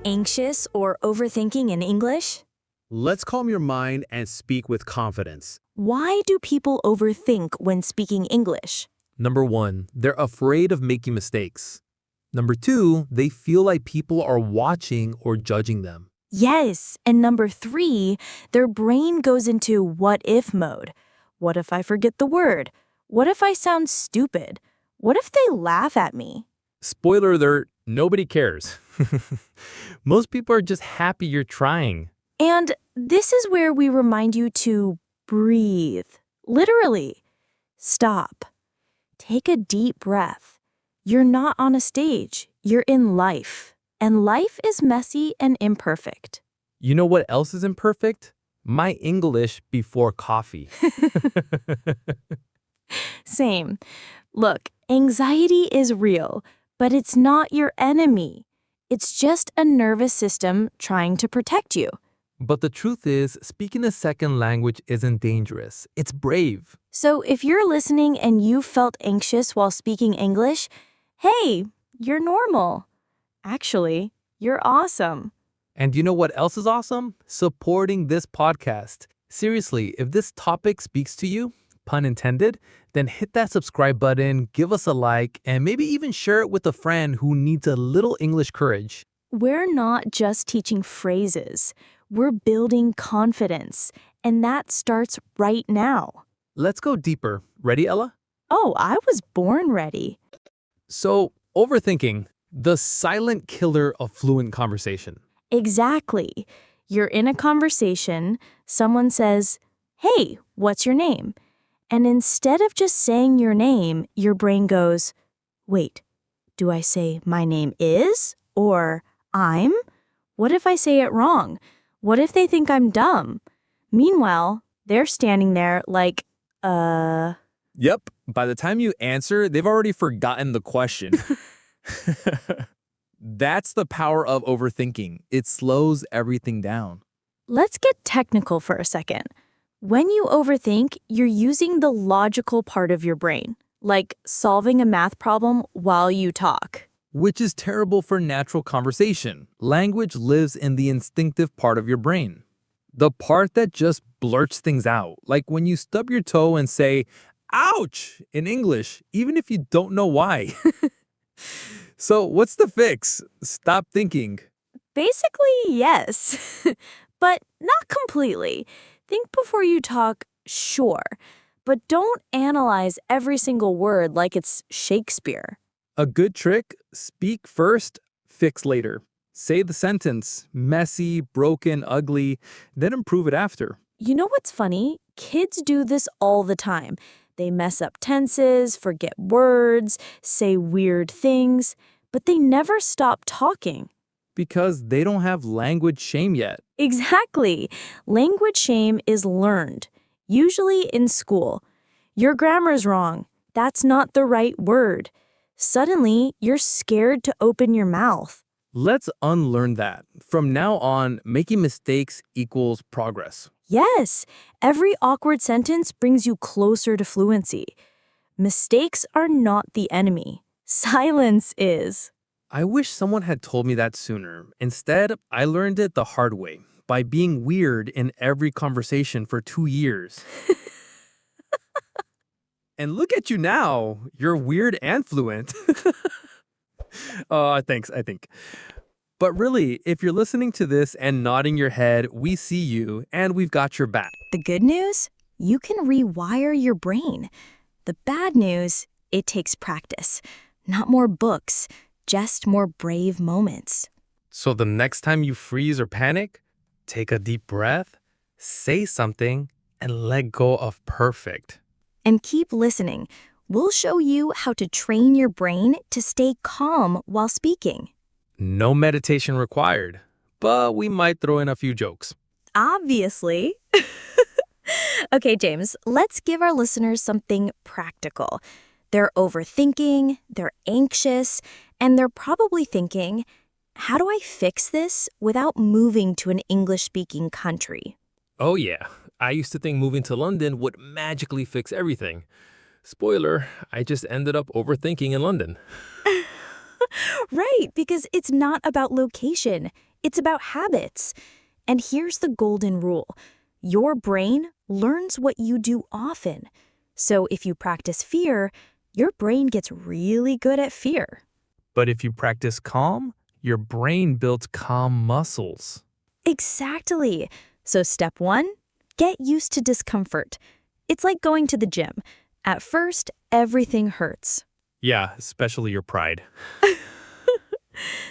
anxious or overthinking in English? Let's calm your mind and speak with confidence. Why do people overthink when speaking English? Number 1, they're afraid of making mistakes. Number 2, they feel like people are watching or judging them. Yes, and number 3, their brain goes into what-if mode. What if I forget the word? What if I sound stupid? What if they laugh at me? Spoiler alert, nobody cares. Most people are just happy you're trying. And this is where we remind you to breathe. Literally. Stop. Take a deep breath. You're not on a stage. You're in life. And life is messy and imperfect. You know what else is imperfect? My English before coffee. Same. Look, anxiety is real, but it's not your enemy. It's just a nervous system trying to protect you. But the truth is, speaking a second language isn't dangerous. It's brave. So if you're listening and you felt anxious while speaking English, hey, you're normal. Actually, you're awesome. And you know what else is awesome? Supporting this podcast. Seriously, if this topic speaks to you, pun intended, then hit that subscribe button, give us a like, and maybe even share it with a friend who needs a little English courage. We're not just teaching phrases. We're building confidence, and that starts right now. Let's go deeper. Ready, Ella? Oh, I was born ready. So, overthinking, the silent killer of fluent conversation. Exactly. You're in a conversation, someone says, "Hey, what's your name?" And instead of just saying your name, your brain goes, "Wait, do I say my name is or I'm? What if I say it wrong? What if they think I'm dumb?" Meanwhile, they're standing there like, Yep. By the time you answer, they've already forgotten the question. That's the power of overthinking. It slows everything down. Let's get technical for a second. When you overthink, you're using the logical part of your brain, like solving a math problem while you talk. Which is terrible for natural conversation. Language lives in the instinctive part of your brain. The part that just blurts things out, like when you stub your toe and say, "ouch," in English, even if you don't know why. So what's the fix? Stop thinking. Basically, yes. But not completely. Think before you talk, sure. But don't analyze every single word like it's Shakespeare. A good trick, speak first, fix later. Say the sentence, messy, broken, ugly, then improve it after. You know what's funny? Kids do this all the time. They mess up tenses, forget words, say weird things, but they never stop talking. Because they don't have language shame yet. Exactly. Language shame is learned, usually in school. Your grammar's wrong. That's not the right word. Suddenly, you're scared to open your mouth. Let's unlearn that. From now on, making mistakes equals progress. Yes, every awkward sentence brings you closer to fluency. Mistakes are not the enemy. Silence is. I wish someone had told me that sooner. Instead, I learned it the hard way, by being weird in every conversation for 2 years. And look at you now. You're weird and fluent. Thanks, I think. But really, if you're listening to this and nodding your head, we see you and we've got your back. The good news? You can rewire your brain. The bad news? It takes practice. Not more books, just more brave moments. So the next time you freeze or panic, take a deep breath, say something, and let go of perfect. And keep listening. We'll show you how to train your brain to stay calm while speaking. No meditation required, but we might throw in a few jokes. Obviously. Okay, James, let's give our listeners something practical. They're overthinking, they're anxious, and they're probably thinking, how do I fix this without moving to an English-speaking country? Oh yeah, I used to think moving to London would magically fix everything. Spoiler, I just ended up overthinking in London. Right, because it's not about location. It's about habits. And here's the golden rule. Your brain learns what you do often. So if you practice fear, your brain gets really good at fear. But if you practice calm, your brain builds calm muscles. Exactly. So step 1, get used to discomfort. It's like going to the gym. At first, everything hurts. Yeah, especially your pride.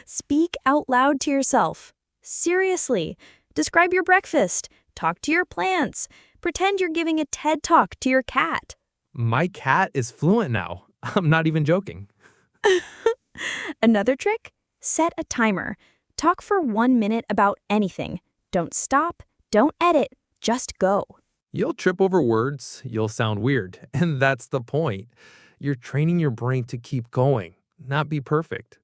Speak out loud to yourself. Seriously. Describe your breakfast. Talk to your plants. Pretend you're giving a TED Talk to your cat. My cat is fluent now. I'm not even joking. Another trick? Set a timer. Talk for 1 minute about anything. Don't stop. Don't edit. Just go. You'll trip over words, you'll sound weird, and that's the point. You're training your brain to keep going, not be perfect.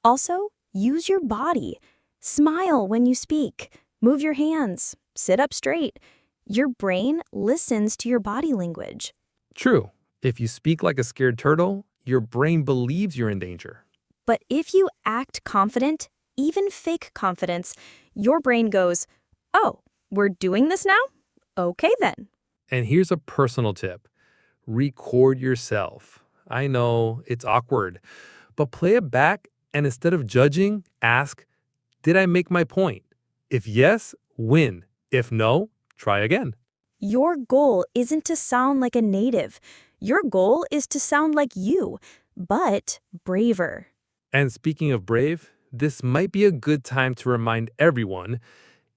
Also, use your body. Smile when you speak. Move your hands. Sit up straight. Your brain listens to your body language. True, if you speak like a scared turtle, your brain believes you're in danger. But if you act confident, even fake confidence, your brain goes, "Oh, we're doing this now? Okay then." And here's a personal tip. Record yourself. I know, it's awkward, but play it back and instead of judging, ask, did I make my point? If yes, win. If no, try again. Your goal isn't to sound like a native. Your goal is to sound like you, but braver. And speaking of brave, this might be a good time to remind everyone,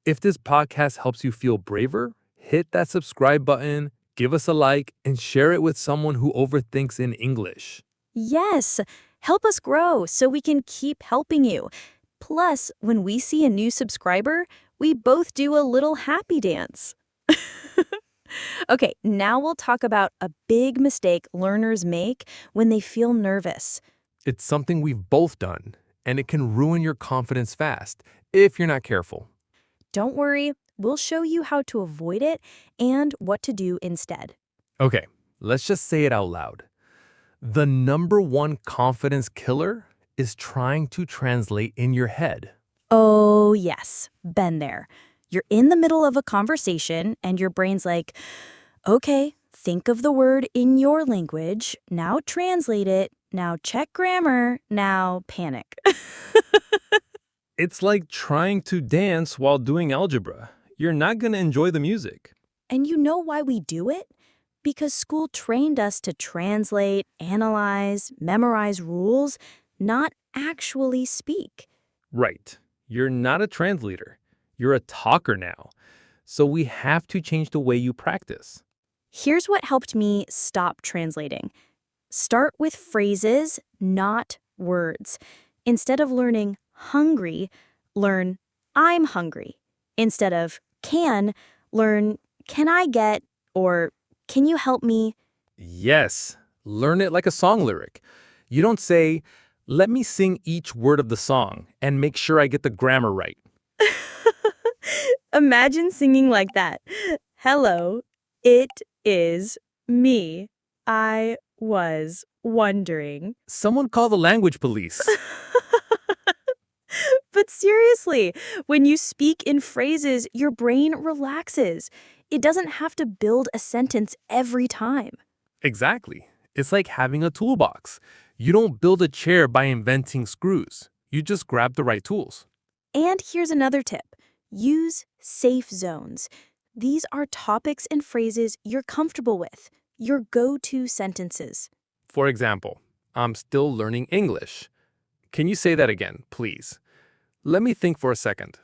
if this podcast helps you feel braver, hit that subscribe button, give us a like, and share it with someone who overthinks in English. Yes, help us grow so we can keep helping you. Plus, when we see a new subscriber, we both do a little happy dance. Okay, now we'll talk about a big mistake learners make when they feel nervous. It's something we've both done, and it can ruin your confidence fast if you're not careful. Don't worry, we'll show you how to avoid it and what to do instead. Okay, let's just say it out loud. The number one confidence killer is trying to translate in your head. Oh, yes, been there. You're in the middle of a conversation and your brain's like, okay, think of the word in your language, now translate it, now check grammar, now panic. It's like trying to dance while doing algebra. You're not going to enjoy the music. And you know why we do it? Because school trained us to translate, analyze, memorize rules, not actually speak. Right. You're not a translator. You're a talker now. So we have to change the way you practice. Here's what helped me stop translating. Start with phrases, not words. Instead of learning hungry, learn I'm hungry. Instead of can, learn can I get or can you help me? Yes, learn it like a song lyric. You don't say, let me sing each word of the song and make sure I get the grammar right. Imagine singing like that. Hello, it is me. I was wondering. Someone call the language police. But seriously, when you speak in phrases, your brain relaxes. It doesn't have to build a sentence every time. Exactly. It's like having a toolbox. You don't build a chair by inventing screws. You just grab the right tools. And here's another tip. Use safe zones. These are topics and phrases you're comfortable with, your go-to sentences. For example, I'm still learning English. Can you say that again, please? Let me think for a second.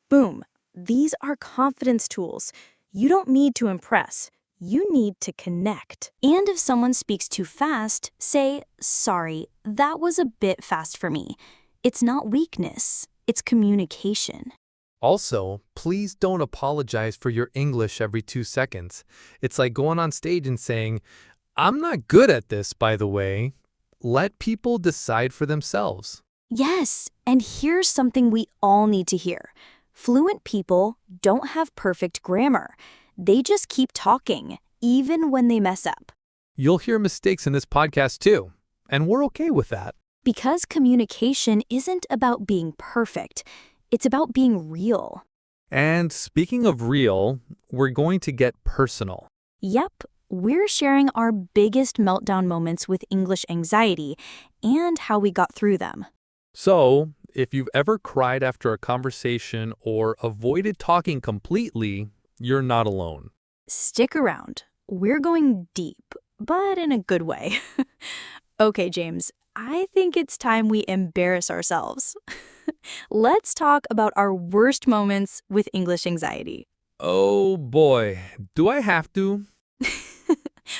Boom. These are confidence tools. You don't need to impress. You need to connect. And if someone speaks too fast, say, sorry, that was a bit fast for me. It's not weakness, it's communication. Also, please don't apologize for your English every 2 seconds. It's like going on stage and saying, I'm not good at this, by the way. Let people decide for themselves. Yes, and here's something we all need to hear. Fluent people don't have perfect grammar. They just keep talking, even when they mess up. You'll hear mistakes in this podcast too, and we're okay with that. Because communication isn't about being perfect. It's about being real. And speaking of real, we're going to get personal. Yep, we're sharing our biggest meltdown moments with English anxiety and how we got through them. So, if you've ever cried after a conversation or avoided talking completely, you're not alone. Stick around. We're going deep, but in a good way. Okay, James, I think it's time we embarrass ourselves. Let's talk about our worst moments with English anxiety. Oh boy, do I have to?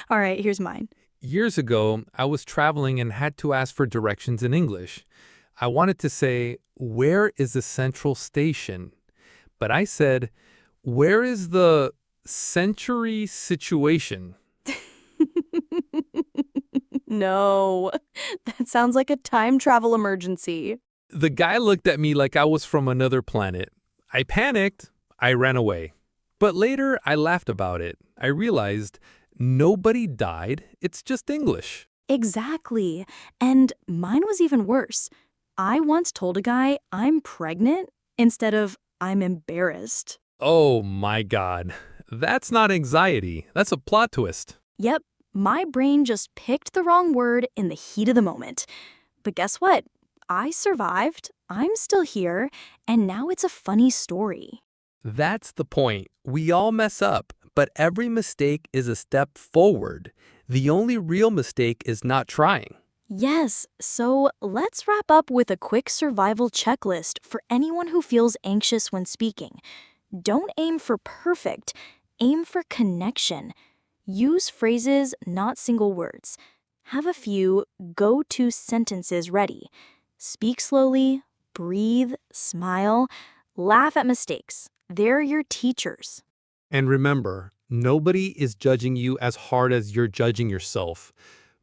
All right, here's mine. Years ago, I was traveling and had to ask for directions in English. I wanted to say, "Where is the central station?" But I said, "Where is the century situation?" No, that sounds like a time travel emergency. The guy looked at me like I was from another planet. I panicked. I ran away. But later, I laughed about it. I realized nobody died. It's just English. Exactly. And mine was even worse. I once told a guy I'm pregnant instead of I'm embarrassed. Oh my God. That's not anxiety. That's a plot twist. Yep, my brain just picked the wrong word in the heat of the moment. But guess what? I survived, I'm still here, and now it's a funny story. That's the point. We all mess up, but every mistake is a step forward. The only real mistake is not trying. Yes, so let's wrap up with a quick survival checklist for anyone who feels anxious when speaking. Don't aim for perfect, aim for connection. Use phrases, not single words. Have a few go-to sentences ready. Speak slowly, breathe, smile, laugh at mistakes. They're your teachers. And remember, nobody is judging you as hard as you're judging yourself.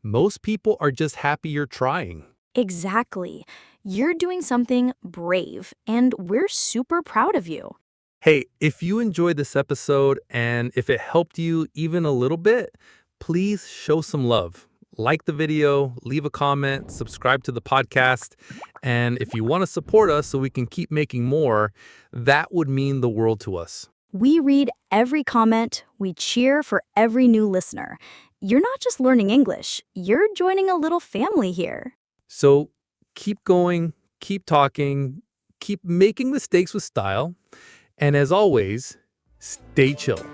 Most people are just happy you're trying. Exactly. You're doing something brave, and we're super proud of you. Hey, if you enjoyed this episode and if it helped you even a little bit, please show some love. Like the video, leave a comment, subscribe to the podcast. And if you want to support us so we can keep making more, that would mean the world to us. We read every comment, we cheer for every new listener. You're not just learning English, you're joining a little family here. So keep going, keep talking, keep making mistakes with style. And as always, stay chill.